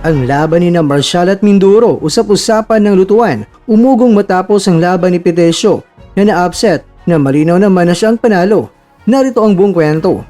Ang laban ni Marcial at Mindoro, usap-usapan ng lutuan, umugong matapos ang laban ni Pitesio na na-upset na malinaw naman na siyang panalo. Narito ang buong kwento.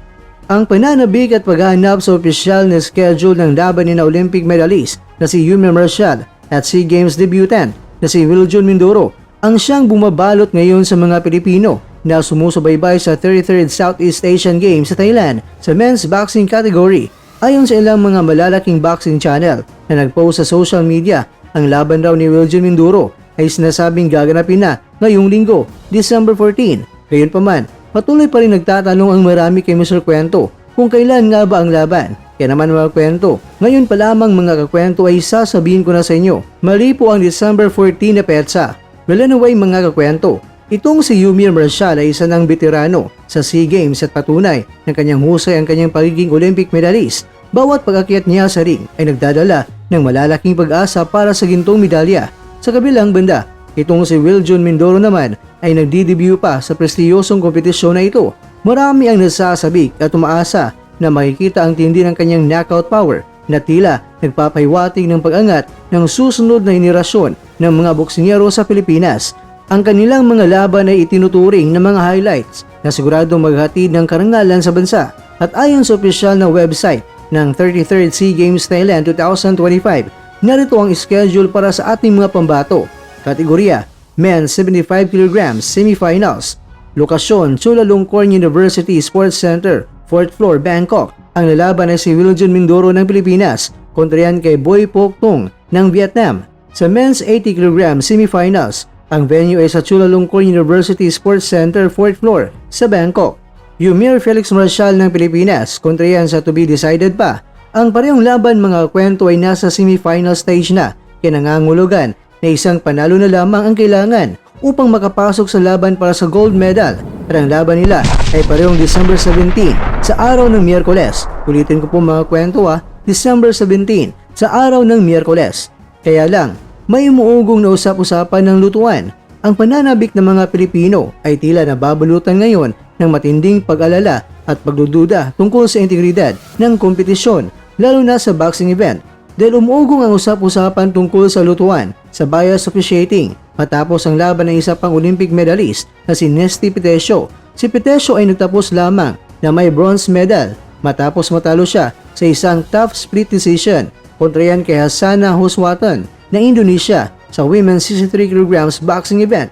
Ang pananabik at paghahanap sa opisyal na schedule ng laban ni Olympic medalist na si Yumi Marcial at SEA Games debutant na si Wiljon Mindoro ang siyang bumabalot ngayon sa mga Pilipino na sumusubaybay sa 33rd Southeast Asian Games sa Thailand sa men's boxing category. Ayon sa ilang mga malalaking boxing channel na nagpost sa social media, ang laban raw ni Wiljon Mindoro ay sinasabing gaganapin na ngayong linggo, December 14. Gayunpaman, patuloy pa rin nagtatanong ang marami kay Mr. Kwento kung kailan nga ba ang laban. Kaya naman mga kwento, ngayon pa lamang mga kakwento ay sasabihin ko na sa inyo, mali po ang December 14 na petsa. Well anyway mga kakwento, itong si Yumi Marcial ay isa ng veterano sa SEA Games at patunay ng kanyang husay ang kanyang pagiging Olympic medalist. Bawat pag-akyat niya sa ring ay nagdadala ng malalaking pag-asa para sa gintong medalya. Sa kabilang banda, itong si Wiljon Mindoro naman ay nagdi-debut pa sa prestiyosong kompetisyon na ito. Marami ang nasasabik at umaasa na makikita ang tindi ng kanyang knockout power na tila nagpapahiwatig ng pag-angat ng susunod na henerasyon ng mga boksingero sa Pilipinas. Ang kanilang mga laban ay itinuturing na mga highlights na siguradong maghatid ng karangalan sa bansa. At ayon sa opisyal na website ng 33rd SEA Games Thailand 2025, narito ang schedule para sa ating mga pambato. Kategorya, Men's 75 kg Semifinals. Lokasyon, Chulalongkorn University Sports Center, 4th floor, Bangkok. Ang lalaban ay si Wiljon Mindoro ng Pilipinas kontra yan kay Boy Pok Tung ng Vietnam. Sa Men's 80 kg Semifinals, ang venue ay sa Chulalongkorn University Sports Center, 4th floor sa Bangkok. Yumir Felix Marcial ng Pilipinas kontra yan sa to be decided pa. Ang parehong laban mga kwento ay nasa semifinal stage na, kaya nangangulugan na isang panalo na lamang ang kailangan upang makapasok sa laban para sa gold medal. At ang laban nila ay parehong December 17 sa araw ng Miyerkules. Ulitin ko po mga kwento December 17 sa araw ng Miyerkules. Kaya lang, may umuugong na usap-usapan ng lutuan. Ang pananabik ng mga Pilipino ay tila nababalutan ngayon ng matinding pag-alala at pagdududa tungkol sa integridad ng kompetisyon, lalo na sa boxing event. Dahil umuugong ang usap-usapan tungkol sa lutuan sa bias officiating matapos ang laban ng isa pang Olympic medalist na si Nesty Pitesio. Si Pitesio ay nagtapos lamang na may bronze medal matapos matalo siya sa isang tough split decision kontra yan kay Hassana Huswatan ng Indonesia sa women's 63 kg boxing event.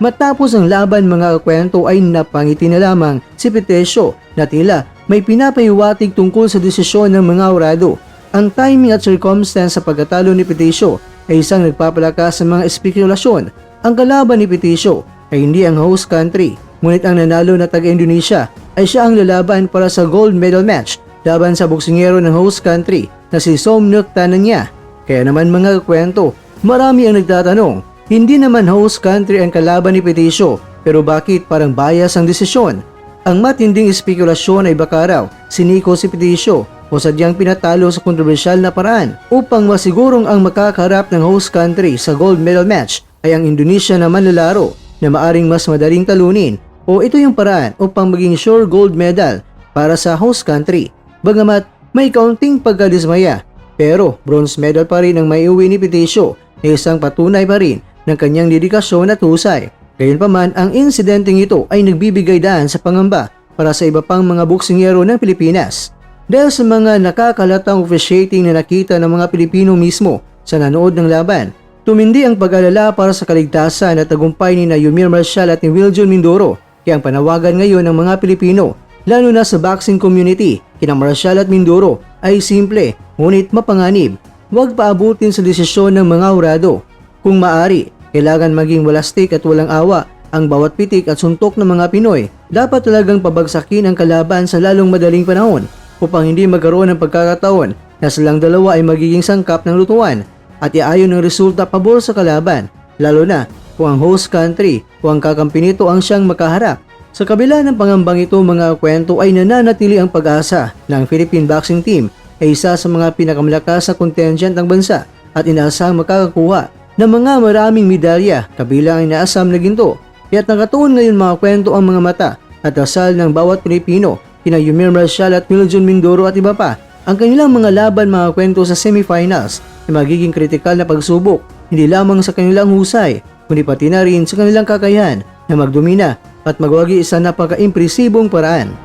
Matapos ang laban mga kakwento ay napangiti na lamang si Pitesio na tila may pinapahiwatig tungkol sa desisyon ng mga hurado. Ang timing at circumstance sa pagkatalo ni Pitesio ay isang nagpapalakas sa mga espekulasyon. Ang kalaban ni Pitesio ay hindi ang host country, ngunit ang nanalo na taga-Indonesia ay siya ang lalaban para sa gold medal match laban sa boksingero ng host country na si Somnuk Tananya. Kaya naman mga kakwento, marami ang nagtatanong, hindi naman host country ang kalaban ni Pitesio, pero bakit parang bias ang desisyon? Ang matinding espekulasyon ay baka raw siniko si Pitesio o sadyang pinatalo sa kontrobersyal na paraan upang masigurong ang makakaharap ng host country sa gold medal match ay ang Indonesia na manlalaro na maaring mas madaling talunin, o ito yung paraan upang maging sure gold medal para sa host country. Bagamat may kaunting pagkadismaya, pero bronze medal pa rin ang maiuwi ni Pitesio na isang patunay pa rin ng kanyang dedikasyon at husay. Gayunpaman, ang insidenteng ito ay nagbibigay daan sa pangamba para sa iba pang mga boksingero ng Pilipinas. Dahil sa mga nakakalatang officiating na nakita ng mga Pilipino mismo sa nanood ng laban, tumindi ang pag-alala para sa kaligtasan at tagumpay ni Yumi Marcial at ni Wiljon Mindoro. Kaya ang panawagan ngayon ng mga Pilipino, lalo na sa boxing community, kina Marcial at Mindoro ay simple, ngunit mapanganib. Huwag paabutin sa desisyon ng mga hurado. Kung maari, kailangan maging walastik at walang awa ang bawat pitik at suntok ng mga Pinoy. Dapat talagang pabagsakin ang kalaban sa lalong madaling panahon upang hindi magkaroon ng pagkakataon na silang dalawa ay magiging sangkap ng lutuan at iayon ng resulta pabor sa kalaban, lalo na kung ang host country o ang kakampi nito ang siyang makaharap. Sa kabila ng pangambang ito mga kwento ay nananatili ang pag-asa ng Philippine Boxing Team ay isa sa mga pinakamalakas na contingent ng bansa at inaasahang makakakuha ng mga maraming medalya kabilang ang inaasam na ginto. Kaya't nakatuon ngayon mga kwento ang mga mata at dasal ng bawat Pilipino, kina Yumi Marcial at Wiljon Mindoro at iba pa Ang kanilang mga laban mga kwento sa semifinals ay magiging kritikal na pagsubok hindi lamang sa kanilang husay, kundi pati na rin sa kanilang kakayahan na magdomina at magwagi sa napaka-impresibong paraan.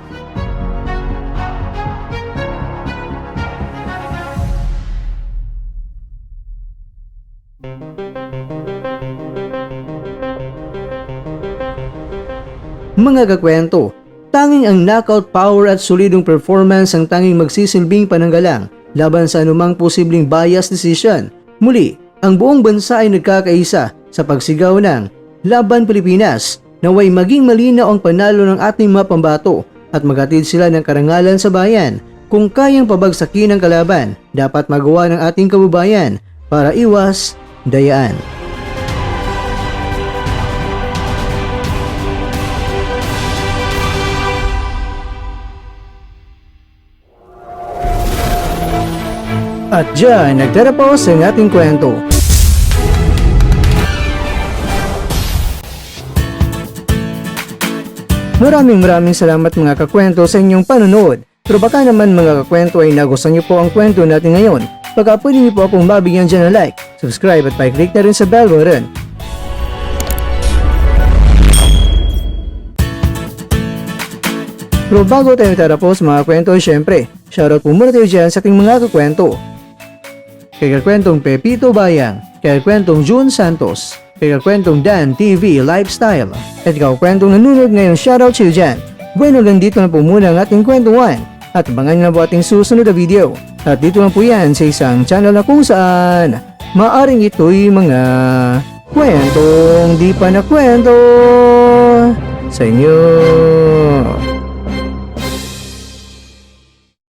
Mga kakwento, tanging ang knockout power at solidong performance ang tanging magsisilbing pananggalang laban sa anumang posibleng bias decision. Muli, ang buong bansa ay nagkakaisa sa pagsigaw ng Laban Pilipinas, naway maging malinaw ang panalo ng ating mga pambato at maghatid sila ng karangalan sa bayan. Kung kayang pabagsakin ang kalaban, dapat magawa ng ating kababayan para iwas dayaan. At dyan, nagtatapos ang ating kwento. Maraming salamat mga kakwento sa inyong panonood. Pero baka naman mga kakwento ay nagustuhan niyo po ang kwento natin ngayon. Baka pwede niyo po akong mabigyan dyan ng like, subscribe at pa-click na rin sa bell button. Pero bago tayo tatapos mga kwento, syempre, shoutout po muna tayo dyan sa ating mga kakwento. Kay kakwentong Pepito Bayang, kay kakwentong June Santos, kay kakwentong Dan TV Lifestyle, at kakwentong nanonood ngayon, shoutout sa iyo dyan. Bueno, lang dito na po muna ang ating kwentuhan at abangan nyo na po ating susunod na video. At dito lang po yan sa isang channel na kung saan maaring ito'y mga kwentong di pa na kwento sa inyo.